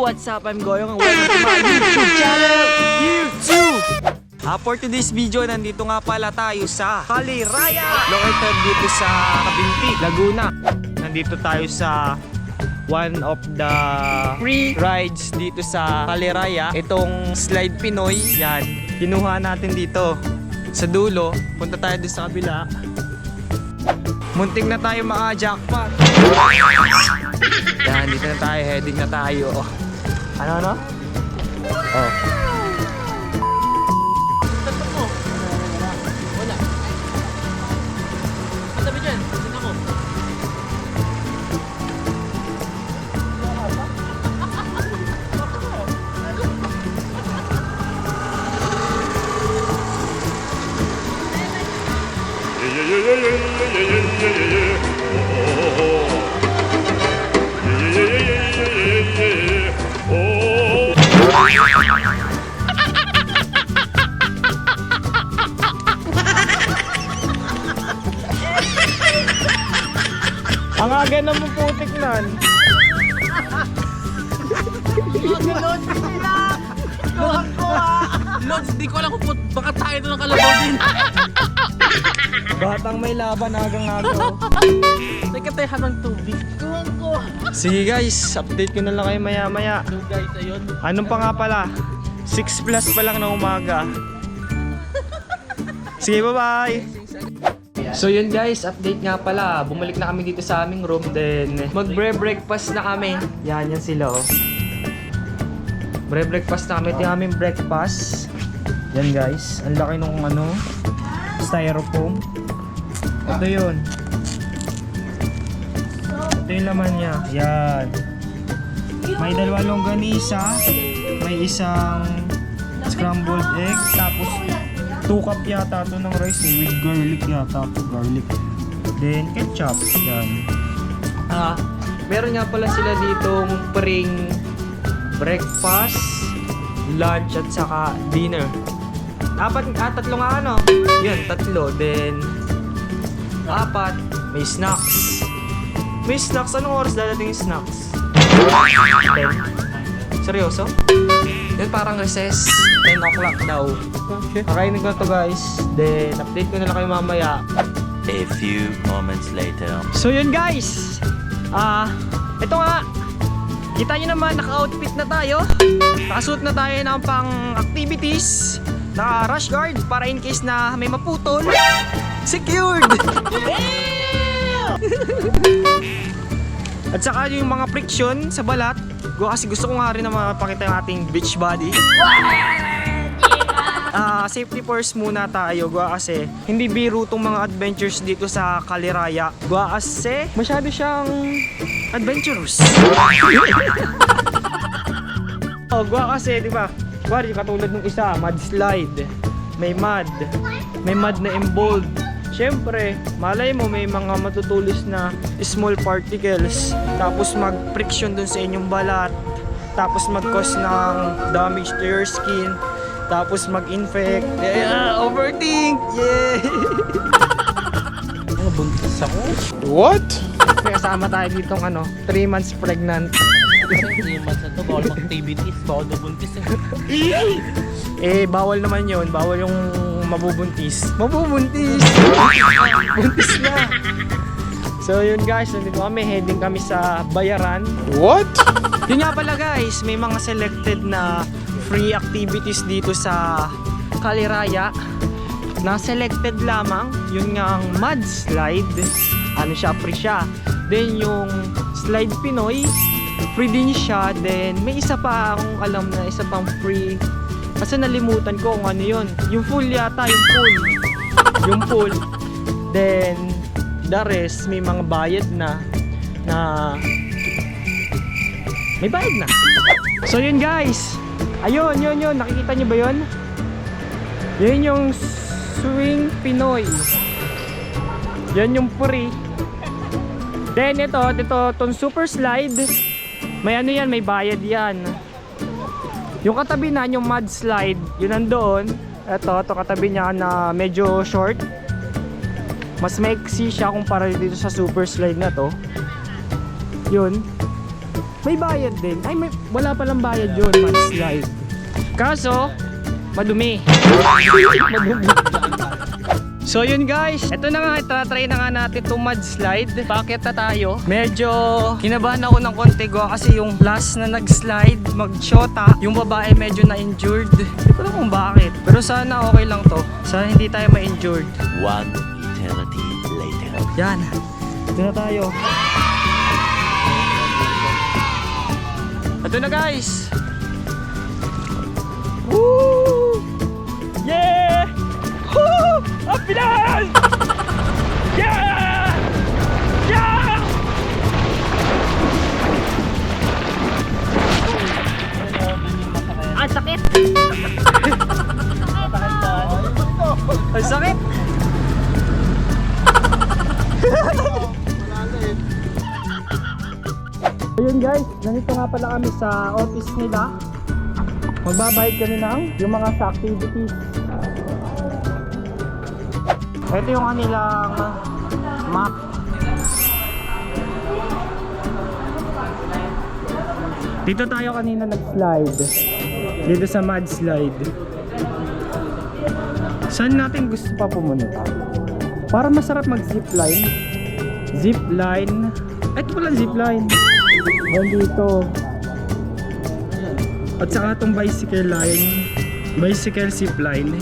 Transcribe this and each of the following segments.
what's up? I'm Goyong and welcome to my YouTube channel, YouTube! For today's video, nandito nga pala tayo sa Caliraya, located dito sa Cavinti, Laguna. Nandito tayo sa one of the free rides dito sa Caliraya. Itong Slide Pinoy, yan. Kinuha natin dito sa dulo. Punta tayo dito sa kabila. Muntik na tayo maka-jackpot. Yan, dito na tayo, heading na tayo. Ano? Oh. Wala. Sabi dyan, tignan ako. Ang aga na mo putik nan. Lods, di ko alam kung baka tayo ito ng kalabaw din. Batang may laban agang-agaw. Teka tayo ng tubig. Tuwang ko. Sige guys, update ko na lang kayo maya-maya. So guys, ayun. Anong pa nga pala? 6 plus pa lang ng umaga. Sige, bye-bye! So yun guys, update nga pala. Bumalik na kami dito sa aming room. Then magbre-breakfast na kami. Yan sila oh. Breakfast na kami. Ito yung aming breakfast. Yan guys, ang laki nung styrofoam. Ito yun. Ito yung laman niya. Yan. May dalawang longganisa. May isang scrambled egg. Tapos 2 cup yata ito ng rice with garlic yata. Garlic. Then ketchup. Yan. Meron nga pala sila ditong pring breakfast, lunch at saka dinner. Tatlo nga ano. Yan, tatlo. Then 4. May snacks. May snacks. Anong oras dadating yung snacks? 10. Seryoso? Yan parang recess. 10 o'clock daw. Kakainin ko na to guys. Then update ko na lang kayo mamaya. A few moments later. So yun guys. Ito nga. Kita nyo naman, naka-outfit na tayo. Nakasuot na tayo ng pang-activities. Naka-rush guard para in case na may maputol. Secured! At saka yung mga friction sa balat. Kasi gusto ko nga rin na mapakita yung ating beach body. Safety first muna tayo. Kasi hindi biro tong mga adventures dito sa Caliraya. Kasi masyado siyang adventurous. Kasi di ba? Katulad ng isa, mudslide. May mud na embold. Siyempre, malay mo may mga matutulis na small particles. Tapos mag-friction dun sa inyong balat. Tapos mag-cause ng damage to your skin. Tapos mag-infect. Overthink! Yeah! Buntis ako. What? May kasama tayo ditong 3 months pregnant. 3 months na to, bawal mag-activities, bawal mabuntis Bawal naman yun. Bawal yung mabubuntis. Mabubuntis! Buntis na! So yun guys, nandito kami, heading kami sa Bayaran. What? Yun nga pala guys, may mga selected na free activities dito sa Caliraya na selected lamang. Yun nga ang mudslide, free siya. Then yung Slide Pinoy, free din siya. Then may isa pa akong alam na isa pang free, kasi nalimutan ko kung ano yun. Yung full yata, yung full. Then the rest may mga bayad na may bayad na. So yun guys, ayun, nakikita nyo ba yun? Yun yung Swing Pinoy. Yan yung free. Then itong super slide, may may bayad yan. Yung katabi na yung mudslide, yun nandoon. Ito katabi niya na medyo short. Mas maiksi siya kumpara dito sa super slide na to. Yun. May bayad din. Ay, wala palang bayad yun, mudslide. Kaso, madumi. Madumi. So yun guys, ito na nga, try na nga natin itong mudslide. Bakit na tayo? Medyo kinabahan ako ng konti kasi yung last na nag-slide, mag-shota, yung babae medyo na-injured. Hindi ko alam kung bakit. Pero sana okay lang to. Sana hindi tayo ma-injured. One eternity later. Yan, ito na tayo. Ito na guys. Woo! Yeah! Woo! Ang bilis! Yeah! Yeah! Ang sakit! Ang sakit! Ayun guys, nandito nga pala kami sa office nila. Magbabayad kami ng yung mga sa activities. Ito yung kanilang map. Dito tayo kanina nag-slide. Dito sa mudslide. Saan natin gusto pa pumunta? Para masarap mag-zipline. Zipline. Ito pala zipline. Dito. At saka itong bicycle line. Bicycle zipline.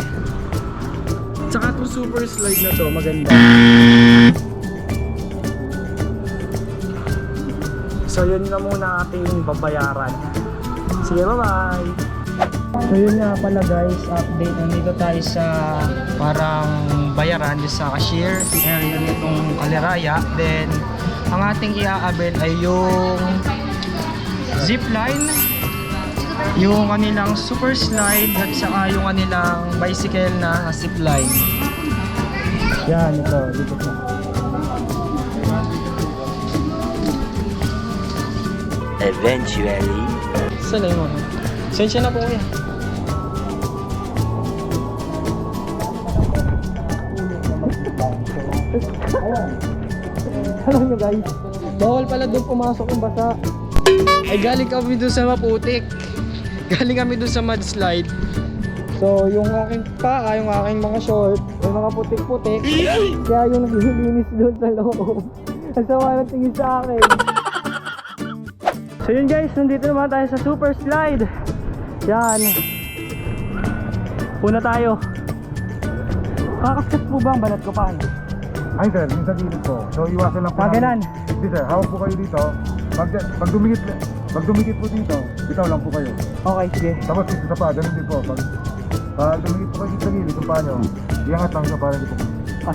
Tsaka itong super slide na to, maganda. So yun na muna ating babayaran. Sige, bye-bye! So yun nga pala guys, update. Nandito tayo sa parang bayaran sa cashier area nitong Kaliraya. Then ang ating i-aabil ay yung zipline, yung kanilang super slide at saka yung kanilang bicycle na zipline. Yan, ito, dito po. Eventually. Saan na yun? Sensya na po kuya. Alam nyo guys, bawal pala doon pumasok yung basa. Ay galing kami doon sa maputik. Galing kami doon sa mudslide. So yung aking paa, yung aking mga short, yung mga putik-putik, kaya yung naglilinis doon sa loob. Ang sama ng tingin sa akin. So yun guys, nandito naman tayo sa super slide. Yan. Puna tayo. Kakaskas po ba ang balat ko pa? Ay sir, yung sa gilid po. So iwasan lang po. Paganan. Hindi sir, hawak po kayo dito. Pag dumikit po dito, bitaw lang po kayo. Okay, sige. Tapos dito sa paa, ganun din po. Pag dumikit po kayo dito sa gilid, yung paa nyo, iangat lang siya para hindi po.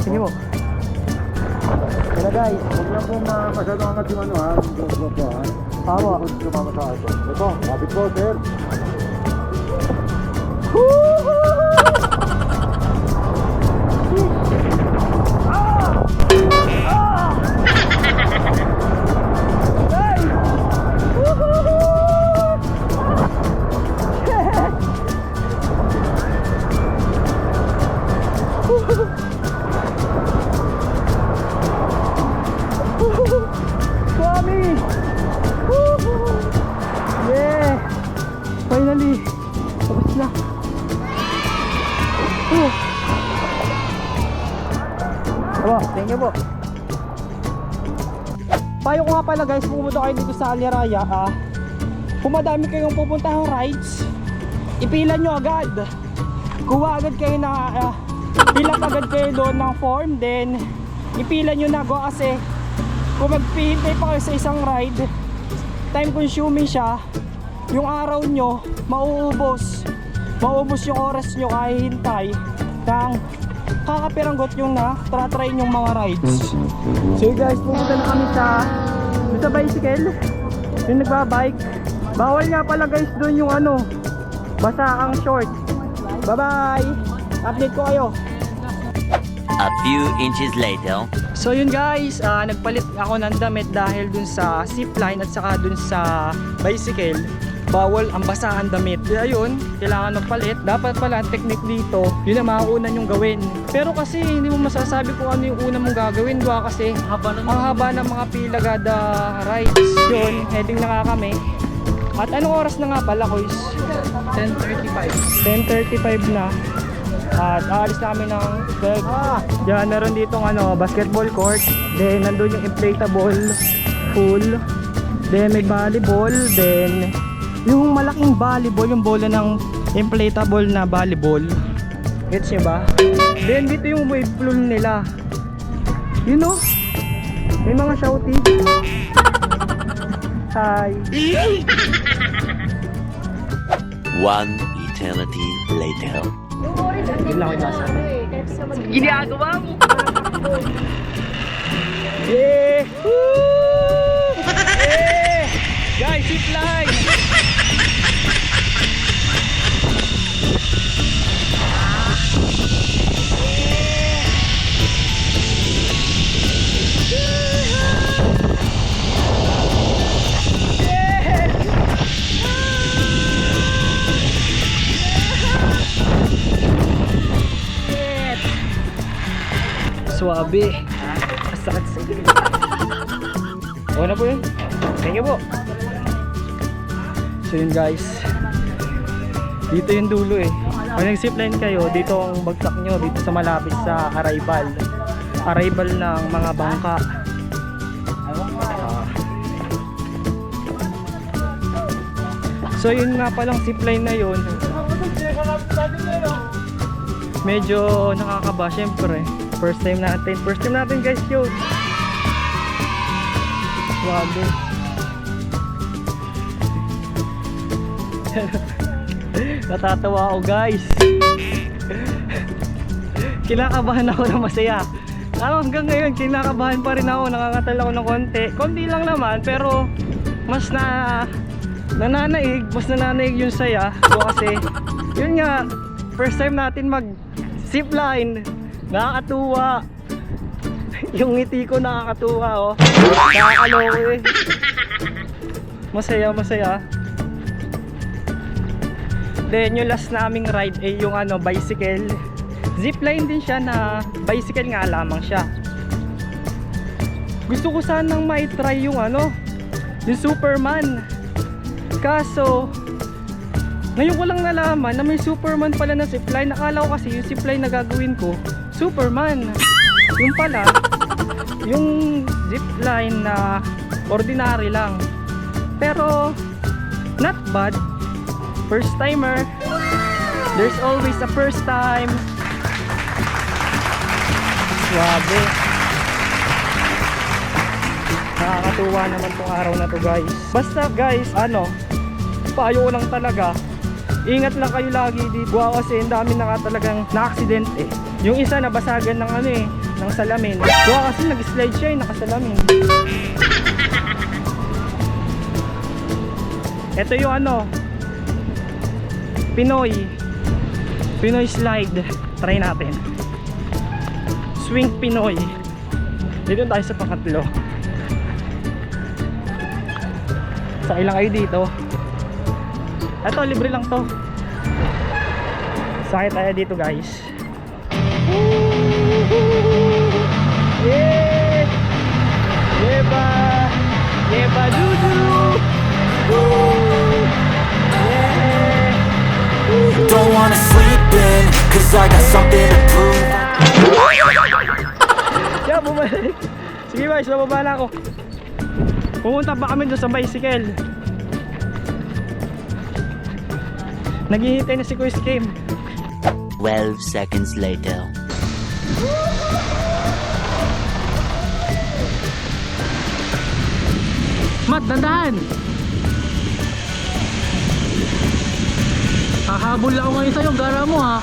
Sige po. Kaya guys. Huwag lang po masyadong angat yung ano ha, yung drop po ha. Tama. Huwag sumama sa ato. Ito, kapit po sir. Swami! Yeah! Finally! Tapos na! Thank you po! Payo ko nga pala guys, pumunta kayo dito sa Aliraya. Kung madami kayong pupuntahang rides, ipila nyo agad. Kuha agad kayo na pila agad kayo doon ng form, then ipila nyo na go kasi kung magpihintay pa kayo sa isang ride, time consuming siya, yung araw nyo mauubos yung oras nyo kahihintay ng kakapiranggot yung try yung mga rides. So guys, pumunta na kami sa bicycle, yung nagbabike. Bawal nga pala guys doon yung basa ang short. Bye bye, update ko kayo. A few inches later. So yun guys, nagpalit ako ng damit dahil dun sa zipline at saka dun sa bicycle. bawal ang basa ang damit. Kaya yun, kailangan magpalit. Dapat pala ang technique dito, yun ang mauuna yung gawin. Pero kasi hindi mo masasabi kung ano yung una mong gagawin. Diba? Kasi ang haba ng mga pila gada rides. Yun, heading na nga kami. At anong oras na nga pala, Koys? 10:35 na. At aalis na kami ng 12. Diyan, meron ditong basketball court. Then, nandun yung inflatable pool. Then, may volleyball. Then, yung malaking volleyball, yung bola ng inflatable na volleyball. Gets nyo ba? Then, dito yung wave pool nila. You know? May mga shouty. Hi. One eternity later. Ginagawa mo! Yeah! Woo! Yeah! Guys, zip line! Suabe. Masakit sa ilong. Okay na po yun. Thank you po. So yun guys. Dito yung dulo eh. Pag nag-zipline kayo, dito ang bagsak nyo. Dito sa malapit sa arrival. Arrival ng mga bangka. So yun nga palang zipline na yun. Medyo nakakaba syempre. First time natin guys yun. Wago. Natatawa ako guys. Kinakabahan ako na masaya. Hanggang ngayon kinakabahan pa rin ako. Nangangatal ako ng konti. Konti lang naman pero mas nananaig yung saya. So kasi yun nga, first time natin mag zipline. Nakakatuwa. Yung ngiti ko nakakatuwa oh. Nakakaloko eh. Masaya. Then yung last naming ride ay yung bicycle. Zipline din siya na bicycle nga lamang siya. Gusto ko sanang mai-try yung yung Superman. Kaso ngayon ko lang nalaman na may Superman pala na zipline. Nakala ko kasi yung zipline na gagawin ko Superman. Yung pala yung zipline na ordinary lang. Pero not bad. First timer. There's always a first time. Swabe. Nakakatuwa naman tong araw na to guys. Basta guys, payo ko lang talaga, ingat lang kayo lagi dito. Kasi ang dami na talagang na-accident eh. Yung isa nabasagan ng ng salamin. Kasi nag-slide siya nakasalamin. Ito yung Pinoy slide. Try natin. Swing Pinoy. Dito tayo sa pangatlo. Sa ilang kayo dito. Ito, libre lang to. Sakit tayo dito guys. Yeah! Yeba! Yeba dudu! Yeah! Don't wanna sleep in, cause I got something to prove. Yeah, bumalik. Sige guys, bababa na ako. Pumunta pa kami doon sa bicycle. Naghihintay na si Kuya Kim. 12 seconds later. Mat, dandahan! Hahabol ako ngayon sa'yo, gara mo ha.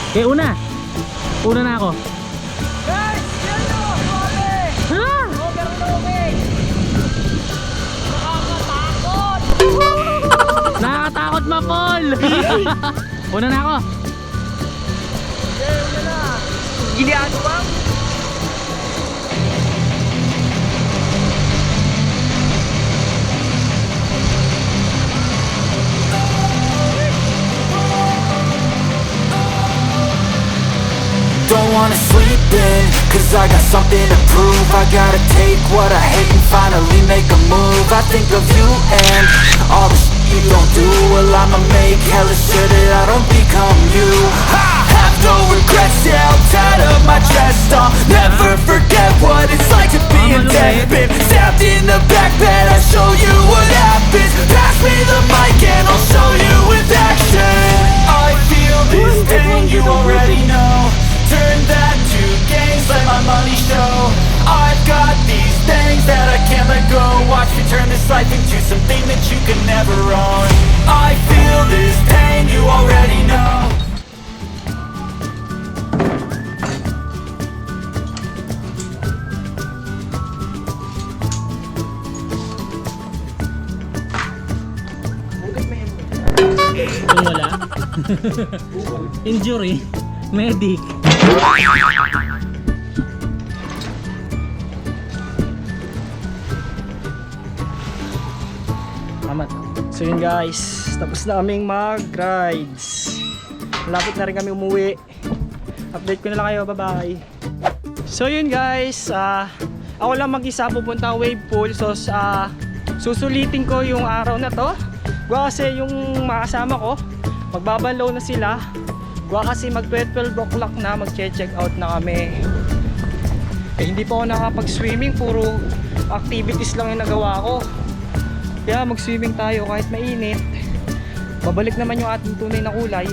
Okay, una na ako. Guys! Yan o! Suwabe! Ha? Overloading! Nakakatakot! Nakakatakot mapol! Una na ako. Okay, una na! ginagawa? Don't wanna sleep in, cause I got something to prove. I gotta take what I hate and finally make a move. I think of you and all the shit you don't do. Well, I'ma make hella sure that I don't become you. I have no regrets, yeah, I'll tie up my chest. I'll never forget what it's like to be a deadbeat. Stabbed in the back bed, I'll show you what happens. Pass me the mic and I'll show you with action. I feel this pain, you already know. Turn that to gains, let my money show. I've got these things that I can't let go. Watch me turn this life into something that you can never own. I feel this pain, you already know. Kung wala. Injury. Medic. Amat. So yun guys, tapos na kaming mag-rides. Malapit na rin kami umuwi. Update ko na lang kayo, bye bye. So yun guys, ako lang mag-isa pupunta wave pool. So susulitin ko yung araw na to. Kasi yung makasama ko, magbabalaw na sila. Kasi mag 12 o'clock na, mag-check out na kami. Hindi pa ako nakapag-swimming, puro activities lang yung nagawa ko. Kaya mag-swimming tayo kahit mainit. Babalik naman yung ating tunay na kulay.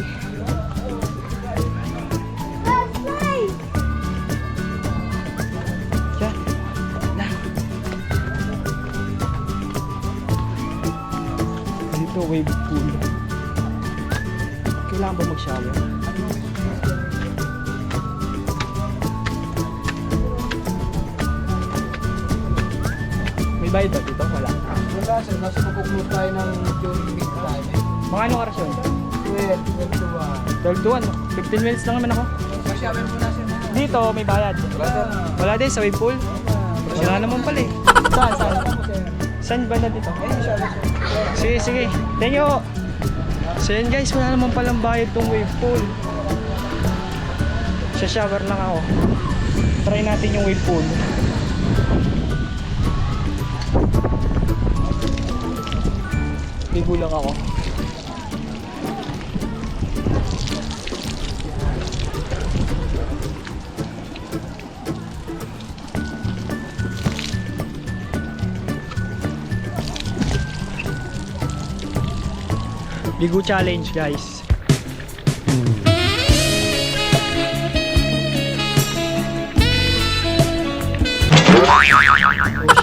Yan. Na. Dito wave pool. Kailangan ba mag-shower? May bayad ba dito? Wala. Wala sir, nasa mag-conclude tayo ng during week time. Mga anong oras yun? 12 to 1. 12 to 1. 15 minutes lang naman ako. Masyamin mo na sir. Dito may bayad. Wala sir. Wala din sa wave pool. Wala naman pala eh. Saan? Saan? Saan ba na dito? Sige, sige. Thank you. So yun guys, wala naman palang bayad tong wave pool. Sa shower lang ako. Try natin yung wave pool. Ligo lang ako. Ligo challenge guys.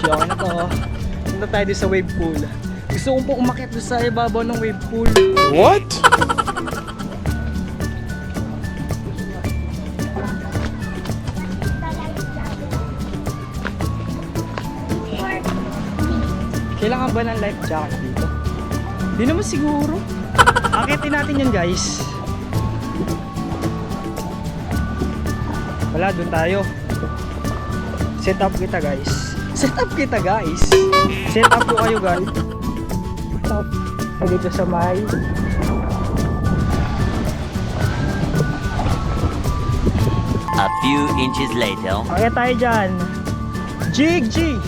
Okay na to. Punta tayo doon sa wave pool. Gusto kong po umakyat doon sa ibabaw ng wave pool. What? Kailangan ba ng life jacket dito? Di naman siguro. Akitin natin yan guys. Wala, doon tayo. Set up kita guys. Set up kita guys. Set up ko kayo guys. Set up. Dito sa may A few inches later. kaya tayo dyan. Jig, jig.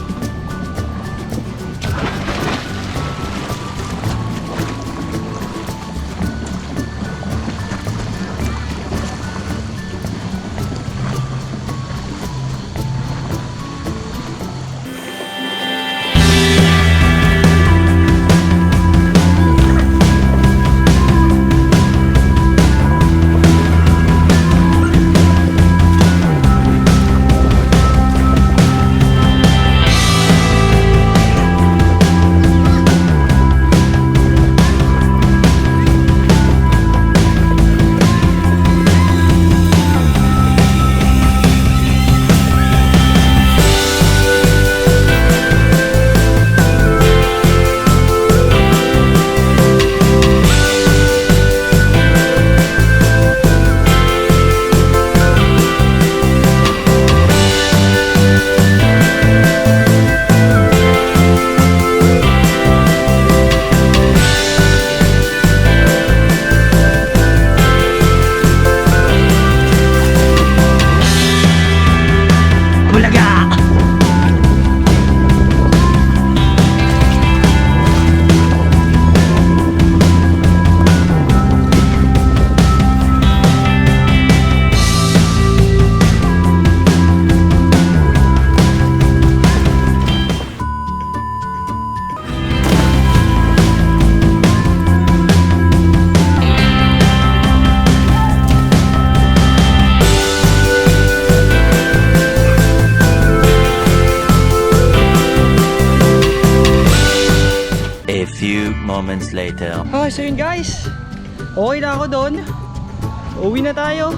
moments later. So yun guys, okay na ako doon. Uwi na tayo.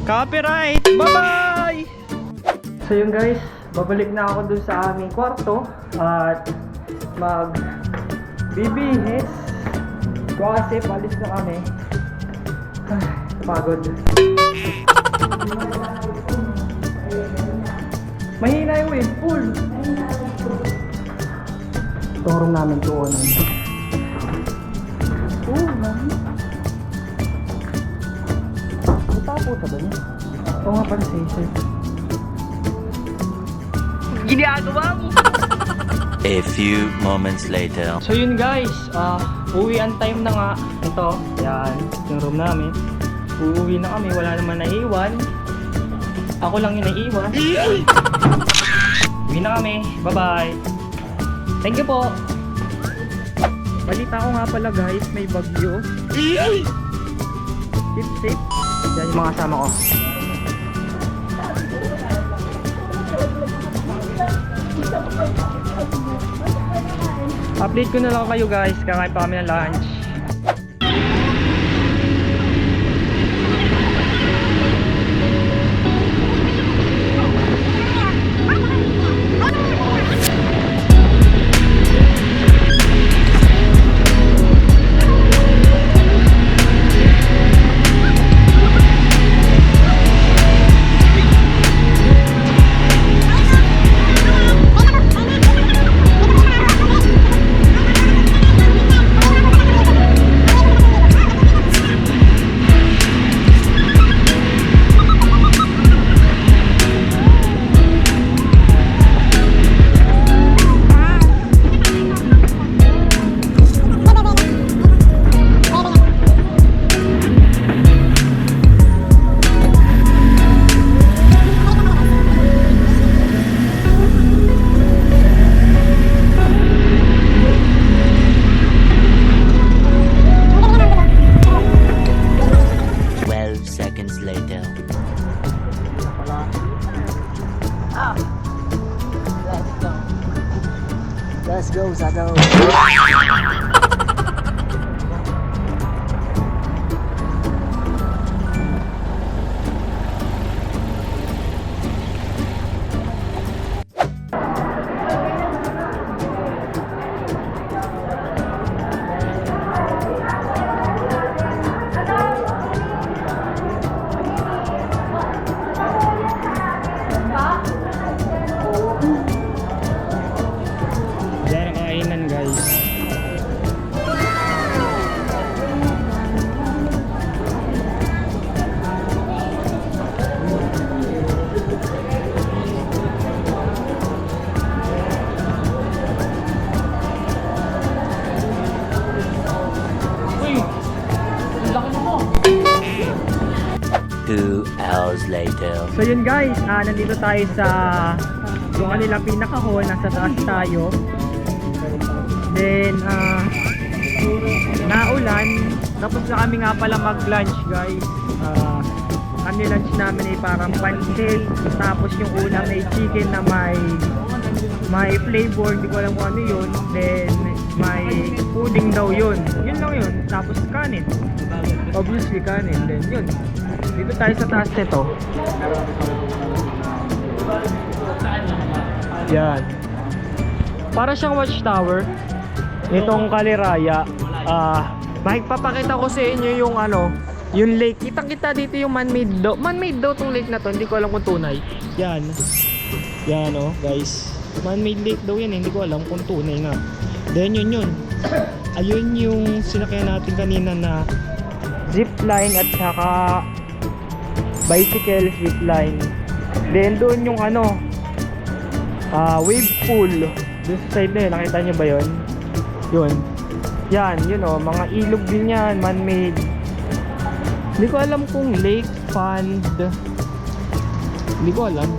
Copyright! Bye-bye! So yun guys, babalik na ako dun sa aming kwarto at bibihis kasi palis na kami. Pagod. Mahina yung wave pool. Itong room namin tuonan. Tapo sa ba niya? Oo nga pala station. Ginagawa mo! A few moments later. So yun guys, uwian time na nga. Ito, yan, yung room namin. Uuwi na kami, wala naman naiwan. Ako lang yung naiwan. Uwi na kami, bye bye. Thank you po. Balita ko nga pala guys, may bagyo. Keep safe. Yan yung mga kasama ko. Update ko na lang kayo guys, kakain pa kami ng lunch. Let's go, Sado. 2 hours later. So yun guys, nandito tayo sa yung kanilang pinaka-hall, nasa taas tayo. Then naulan, tapos na kami nga pala mag-lunch guys. Kami lunch namin ay parang pancit, tapos yung ulam ay chicken na may flavor, hindi ko alam kung ano yun. Then may pudding daw yun. Yun lang yun. Tapos kanin. Obviously kanin. Then yun. Dito tayo sa taas nito. Yan. Para siyang watchtower. Itong Kaliraya. Makipapakita ko sa inyo yung yung lake. Kitang-kita dito yung man-made daw. Man-made daw tong lake na to. Hindi ko alam kung tunay. Yan. Yan guys. Man-made lake daw yan. Hindi ko alam kung tunay nga. Then yun. Ayun yung sinakyan natin kanina na zipline at saka bicycle zipline. Then doon yung wave pool. Doon sa side na yun. Nakita nyo ba yun? Yun. Yan. Yun mga ilog din yan. Man-made. Hindi ko alam kung lake, pond. Hindi ko alam.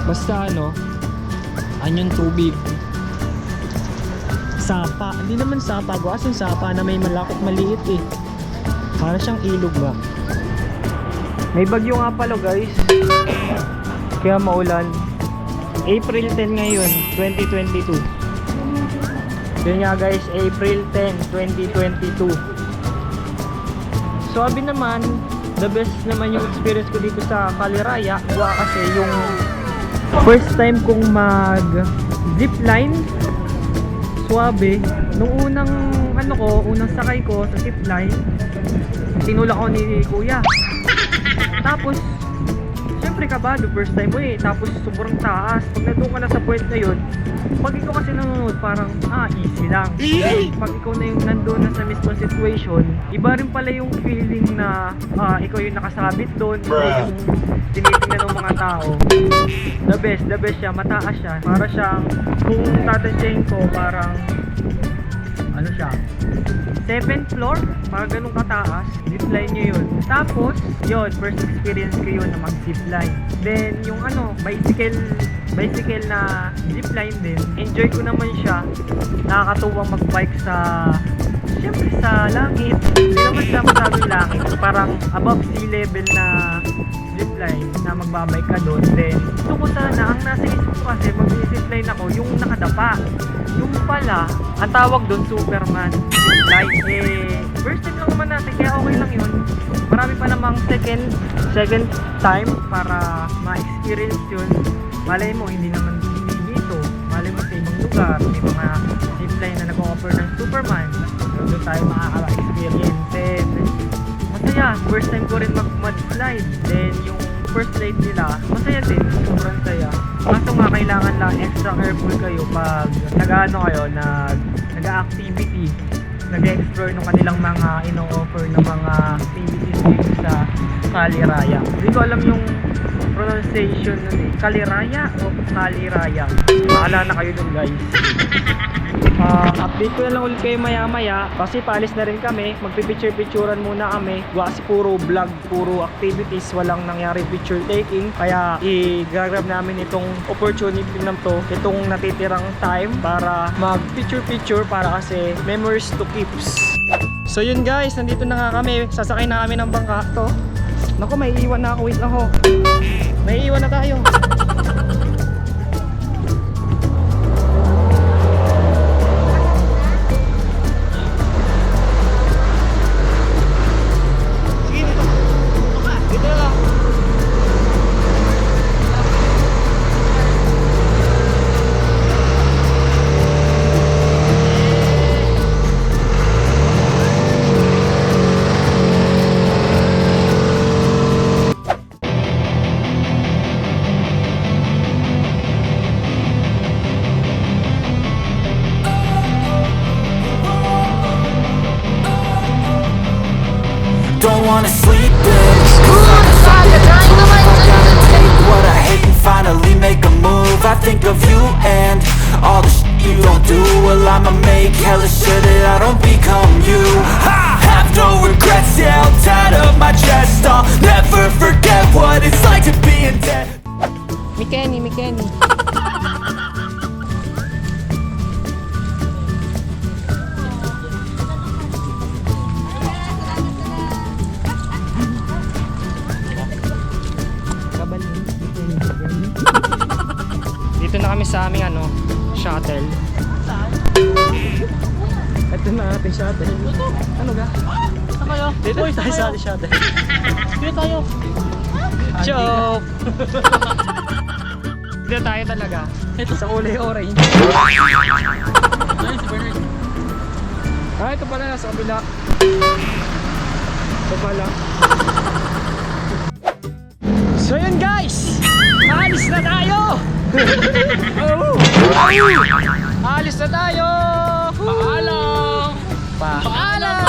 Basta anyong tubig. Sapa. Hindi naman sapa. As in sapa na may malakot maliit eh. Para siyang ilog ba. May bagyo nga pala guys. Kaya maulan. April 10 ngayon, 2022. Yun nga guys, April 10, 2022. Sabi naman, the best naman yung experience ko dito sa Caliraya. Kasi yung first time kong mag zipline, swabe. Nung unang unang sakay ko sa zipline, tinulak ko ni kuya. Tapos syempre kabado, first time mo eh. Tapos sobrang taas. Pag nandun ka na sa point na yun, pag ikaw kasi nanonood, parang easy lang. Pag ikaw na yung nandun na sa mismo situation, iba rin pala yung feeling na ikaw yung nakasabit doon, yung tinitingnan ng mga tao. The best siya, mataas siya. Para siyang, kung tatansyahin ko, parang ano siya, 7th floor, parang ganun kataas. Zipline nyo yun. Tapos, yun, first experience ko yun na mag-zipline. Then, yung bicycle na zipline din, enjoy ko naman siya. Nakakatuwang mag-bike siyempre sa langit. Hindi naman siya masabing langit. Parang above sea level na zipline na magbabike ka doon. Then, gusto ko sana, ang nasa isip ko kasi mag-zipline ako, yung nakadapa. Yung pala, ang tawag doon, Superman. Like, first time lang naman natin, kaya okay lang yun. Marami pa namang second time para ma-experience yun. Malay mo, hindi dito. Malay mo sa ibang lugar, may mga zipline na nag-offer ng Superman. Doon tayo makaka-experience. Then, masaya. First time ko rin mag-slide. Then, yung first slide nila, masaya din. Sobrang saya. Kaso nga, kailangan lang extra careful kayo pag nag-activity. Nag-explore ng kanilang mga ino-offer ng mga activities dito sa Caliraya. Hindi ko alam yung pronunciation nun eh. Caliraya o Caliraya? Bahala na kayo dun guys. Update ko na lang ulit kayo maya-maya kasi paalis na rin kami. Magpipicture-picturean muna kami. Kasi puro vlog, puro activities, walang nangyari picture taking. Kaya i-grab namin itong opportunity na to, itong natitirang time para mag-picture-picture para kasi memories to keeps. So yun guys, nandito na nga kami. Sasakay na kami ng bangka to. Naku, may iwan na ako. Wait lang ho. May iwan na tayo. Don't wanna sleep in, 'cause I'm gonna take what I hate and finally make a move. I think of you and all the shit you don't do. Well, I'ma make hella sure that I don't become you. I have no regrets, yeah, I'll tie up my chest. I'll never forget what it's like to be in debt. Mikeni. Dito na kami sa aming shuttle. Ito na ating shuttle. Ano ga? Saan kayo? Dito Uy, tayo sa saan ating shuttle. Dito tayo. Joke! Dito tayo talaga. Ito. Sa kulay orange. Ayun, si Bernard. Ito pala nasa kabila. Ito pala. So yun guys! Alis na tayo! Alis na tayo! Paalam! Paalam!